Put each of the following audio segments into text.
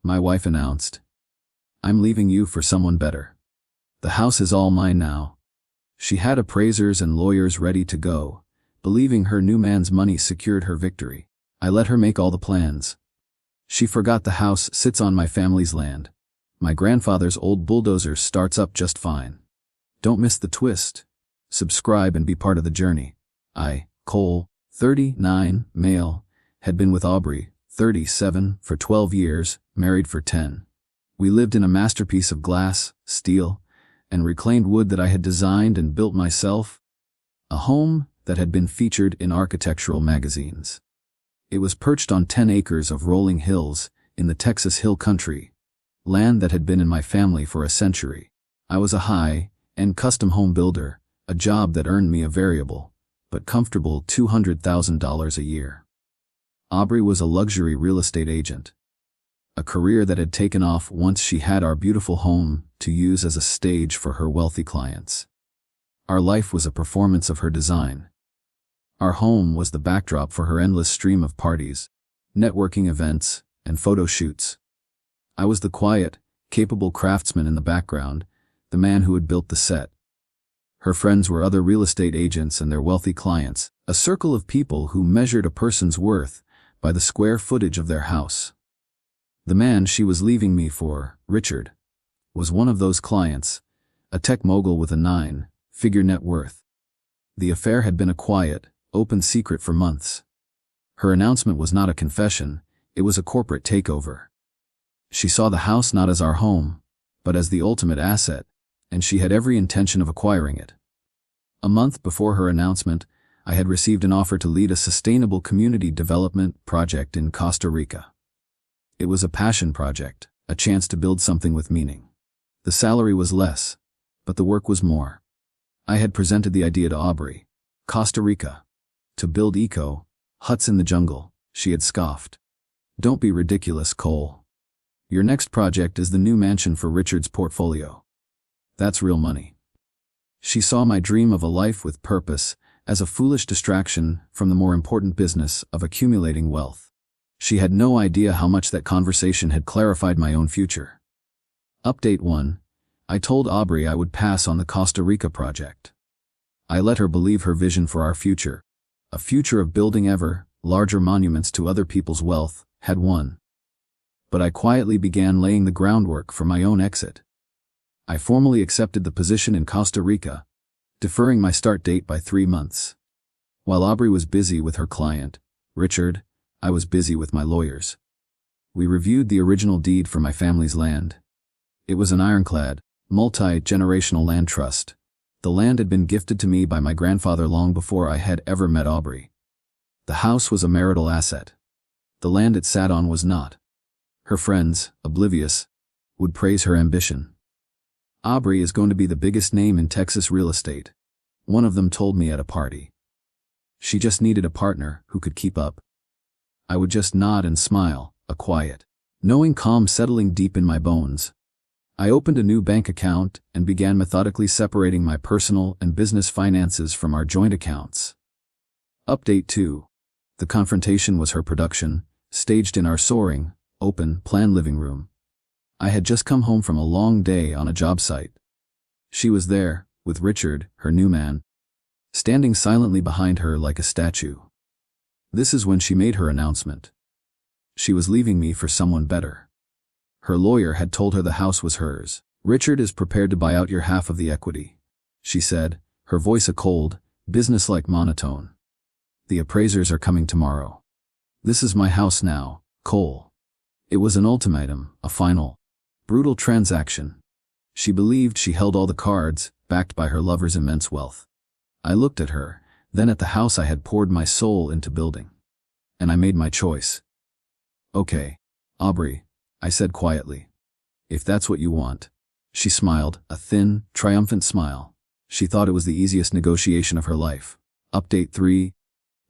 my wife announced. I'm leaving you for someone better. The house is all mine now. She had appraisers and lawyers ready to go, believing her new man's money secured her victory. I let her make all the plans. She forgot the house sits on my family's land. My grandfather's old Bulldozer starts up just fine. Don't miss the twist. Subscribe and be part of the journey. I, Cole, 39, male, had been with Aubrey, 37, for 12 years, married for 10. We lived in a masterpiece of glass, steel, and reclaimed wood that I had designed and built myself. A home that had been featured in architectural magazines. It was perched on 10 acres of rolling hills in the Texas Hill Country, land that had been in my family for a century. I was a high-end custom home builder, a job that earned me a variable, but comfortable $200,000 a year. Aubrey was a luxury real estate agent. A career that had taken off once she had our beautiful home to use as a stage for her wealthy clients. Our life was a performance of her design. Our home was the backdrop for her endless stream of parties, networking events, and photo shoots. I was the quiet, capable craftsman in the background, the man who had built the set. Her friends were other real estate agents and their wealthy clients, a circle of people who measured a person's worth by the square footage of their house. The man she was leaving me for, Richard, was one of those clients, a tech mogul with a 9-figure net worth. The affair had been a quiet, open secret for months. Her announcement was not a confession, it was a corporate takeover. She saw the house not as our home, but as the ultimate asset, and she had every intention of acquiring it. A month before her announcement, I had received an offer to lead a sustainable community development project in Costa Rica. It was a passion project, a chance to build something with meaning. The salary was less, but the work was more. I had presented the idea to Aubrey. Costa Rica. To build huts in the jungle, she had scoffed. Don't be ridiculous, Cole. Your next project is the new mansion for Richard's portfolio. That's real money. She saw my dream of a life with purpose as a foolish distraction from the more important business of accumulating wealth. She had no idea how much that conversation had clarified my own future. Update 1. I told Aubrey I would pass on the Costa Rica project. I let her believe her vision for our future, a future of building ever larger monuments to other people's wealth, had won. But I quietly began laying the groundwork for my own exit. I formally accepted the position in Costa Rica, deferring my start date by 3 months. While Aubrey was busy with her client, Richard, I was busy with my lawyers. We reviewed the original deed for my family's land. It was an ironclad, multi-generational land trust. The land had been gifted to me by my grandfather long before I had ever met Aubrey. The house was a marital asset. The land it sat on was not. Her friends, oblivious, would praise her ambition. Aubrey is going to be the biggest name in Texas real estate, one of them told me at a party. She just needed a partner who could keep up. I would just nod and smile, a quiet, knowing calm settling deep in my bones. I opened a new bank account and began methodically separating my personal and business finances from our joint accounts. Update 2. The confrontation was her production, staged in our soaring, open-plan living room. I had just come home from a long day on a job site. She was there, with Richard, her new man, standing silently behind her like a statue. This is when she made her announcement. She was leaving me for someone better. Her lawyer had told her the house was hers. Richard is prepared to buy out your half of the equity, she said, her voice a cold, businesslike monotone. The appraisers are coming tomorrow. This is my house now, Cole. It was an ultimatum, a final, brutal transaction. She believed she held all the cards, backed by her lover's immense wealth. I looked at her, then at the house I had poured my soul into building. And I made my choice. Okay, Aubrey, I said quietly. If that's what you want. She smiled, a thin, triumphant smile. She thought it was the easiest negotiation of her life. Update 3.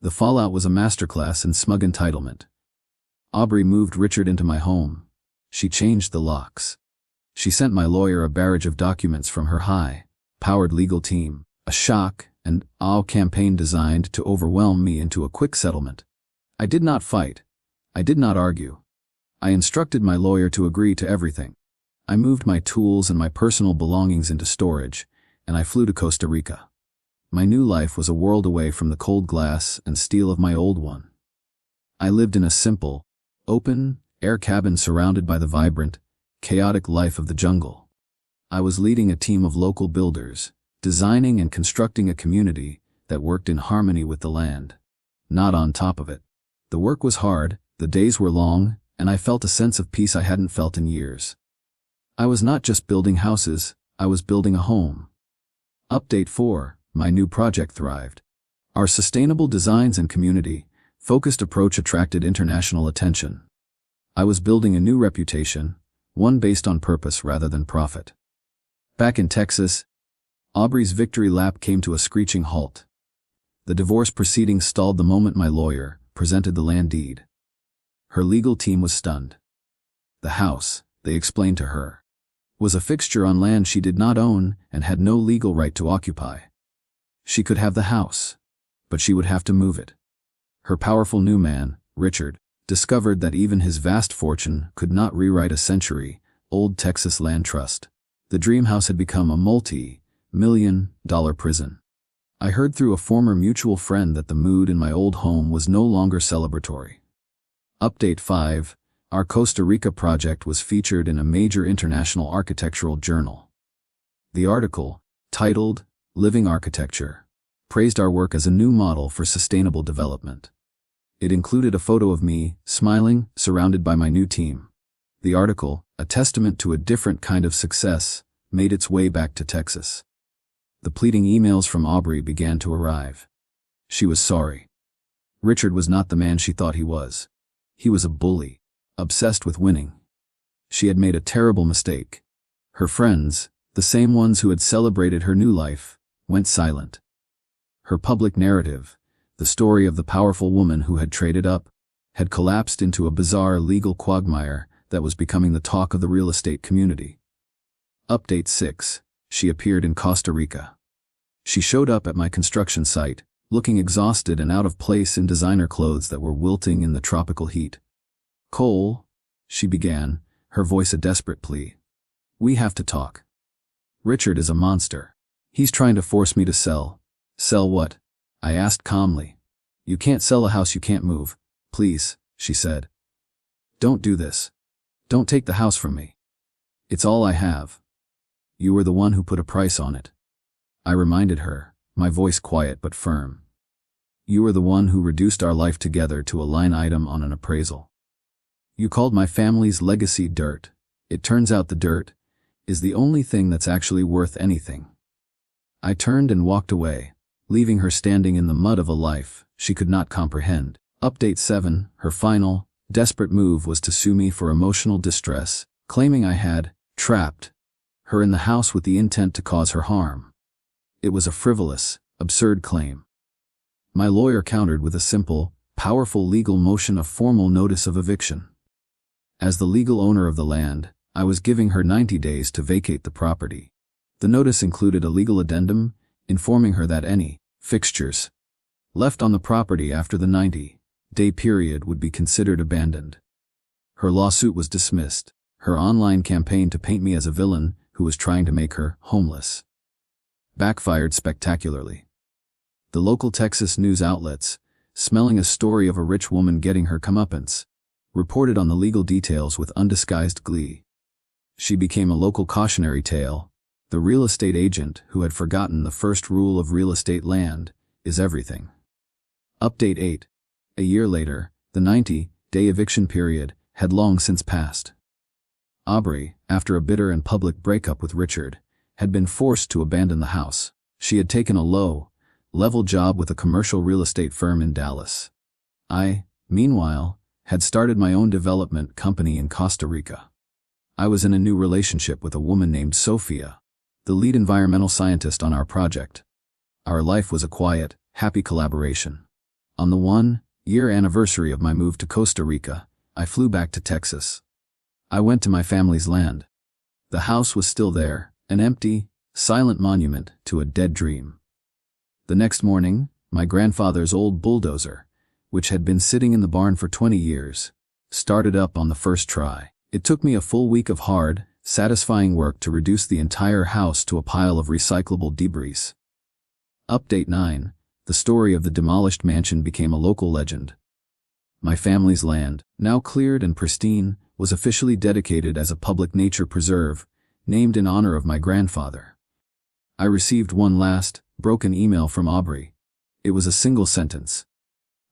The fallout was a masterclass in smug entitlement. Aubrey moved Richard into my home. She changed the locks. She sent my lawyer a barrage of documents from her high-powered legal team, a shock and awe campaign designed to overwhelm me into a quick settlement. I did not fight. I did not argue. I instructed my lawyer to agree to everything. I moved my tools and my personal belongings into storage, and I flew to Costa Rica. My new life was a world away from the cold glass and steel of my old one. I lived in a simple, open-air cabin surrounded by the vibrant, chaotic life of the jungle. I was leading a team of local builders, designing and constructing a community that worked in harmony with the land, not on top of it. The work was hard, the days were long, and I felt a sense of peace I hadn't felt in years. I was not just building houses, I was building a home. Update 4, my new project thrived. Our sustainable designs and community-focused approach attracted international attention. I was building a new reputation, one based on purpose rather than profit. Back in Texas, Aubrey's victory lap came to a screeching halt. The divorce proceedings stalled the moment my lawyer presented the land deed. Her legal team was stunned. The house, they explained to her, was a fixture on land she did not own and had no legal right to occupy. She could have the house, but she would have to move it. Her powerful new man, Richard, discovered that even his vast fortune could not rewrite a century-old Texas land trust. The dream house had become a multi-million-dollar prison. I heard through a former mutual friend that the mood in my old home was no longer celebratory. Update 5, our Costa Rica project was featured in a major international architectural journal. The article, titled Living Architecture, praised our work as a new model for sustainable development. It included a photo of me, smiling, surrounded by my new team. The article, a testament to a different kind of success, made its way back to Texas. The pleading emails from Aubrey began to arrive. She was sorry. Richard was not the man she thought he was. He was a bully, obsessed with winning. She had made a terrible mistake. Her friends, the same ones who had celebrated her new life, went silent. Her public narrative, the story of the powerful woman who had traded up, had collapsed into a bizarre legal quagmire that was becoming the talk of the real estate community. Update 6, she appeared in Costa Rica. She showed up at my construction site, looking exhausted and out of place in designer clothes that were wilting in the tropical heat. "Cole," she began, her voice a desperate plea. "We have to talk. Richard is a monster. He's trying to force me to sell." "Sell what?" I asked calmly. "You can't sell a house you can't move. Please," she said. "Don't do this. Don't take the house from me. It's all I have. You were the one who put a price on it." I reminded her, my voice quiet but firm. "You were the one who reduced our life together to a line item on an appraisal. You called my family's legacy dirt. It turns out the dirt is the only thing that's actually worth anything." I turned and walked away, leaving her standing in the mud of a life she could not comprehend. Update 7, her final, desperate move was to sue me for emotional distress, claiming I had trapped her in the house with the intent to cause her harm. It was a frivolous, absurd claim. My lawyer countered with a simple, powerful legal motion of formal notice of eviction. As the legal owner of the land, I was giving her 90 days to vacate the property. The notice included a legal addendum, informing her that any fixtures left on the property after the 90-day period would be considered abandoned. Her lawsuit was dismissed. Her online campaign to paint me as a villain who was trying to make her homeless backfired spectacularly. The local Texas news outlets, smelling a story of a rich woman getting her comeuppance, reported on the legal details with undisguised glee. She became a local cautionary tale, the real estate agent who had forgotten the first rule of real estate: land is everything. Update 8. A year later, the 90-day eviction period had long since passed. Aubrey, after a bitter and public breakup with Richard, had been forced to abandon the house. She had taken a low-level job with a commercial real estate firm in Dallas. I, meanwhile, had started my own development company in Costa Rica. I was in a new relationship with a woman named Sophia, the lead environmental scientist on our project. Our life was a quiet, happy collaboration. On the 1-year anniversary of my move to Costa Rica, I flew back to Texas. I went to my family's land. The house was still there, an empty, silent monument to a dead dream. The next morning, my grandfather's old Bulldozer, which had been sitting in the barn for 20 years, Started up on the first try. It took me a full week of hard, satisfying work to reduce the entire house to a pile of recyclable debris. Update 9. The story of the demolished mansion became a local legend. My family's land, now cleared and pristine, was officially dedicated as a public nature preserve, named in honor of my grandfather. I received one last, broken email from Aubrey. It was a single sentence.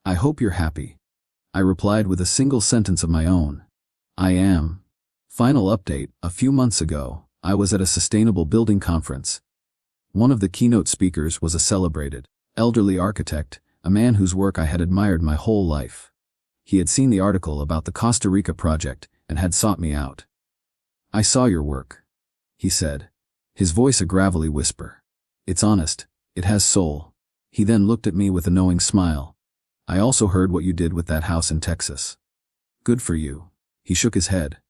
"I hope you're happy." I replied with a single sentence of my own. I am. Final update. A few months ago, I was at a sustainable building conference. One of the keynote speakers was a celebrated, elderly architect, a man whose work I had admired my whole life. He had seen the article about the Costa Rica project and had sought me out. "I saw your work," he said, his voice a gravelly whisper. "It's honest, it has soul." He then looked at me with a knowing smile. "I also heard what you did with that house in Texas. Good for you." He shook his head.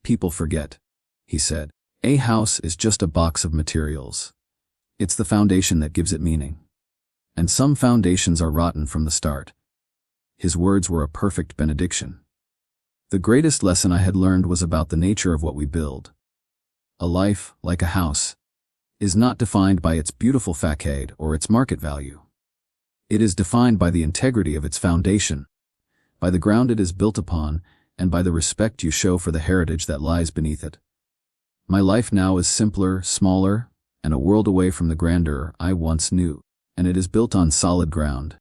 "People forget," he said. "A house is just a box of materials. It's the foundation that gives it meaning. And some foundations are rotten from the start." His words were a perfect benediction. The greatest lesson I had learned was about the nature of what we build. A life, like a house, is not defined by its beautiful facade or its market value. It is defined by the integrity of its foundation, by the ground it is built upon, and by the respect you show for the heritage that lies beneath it. My life now is simpler, smaller, and a world away from the grandeur I once knew, and it is built on solid ground.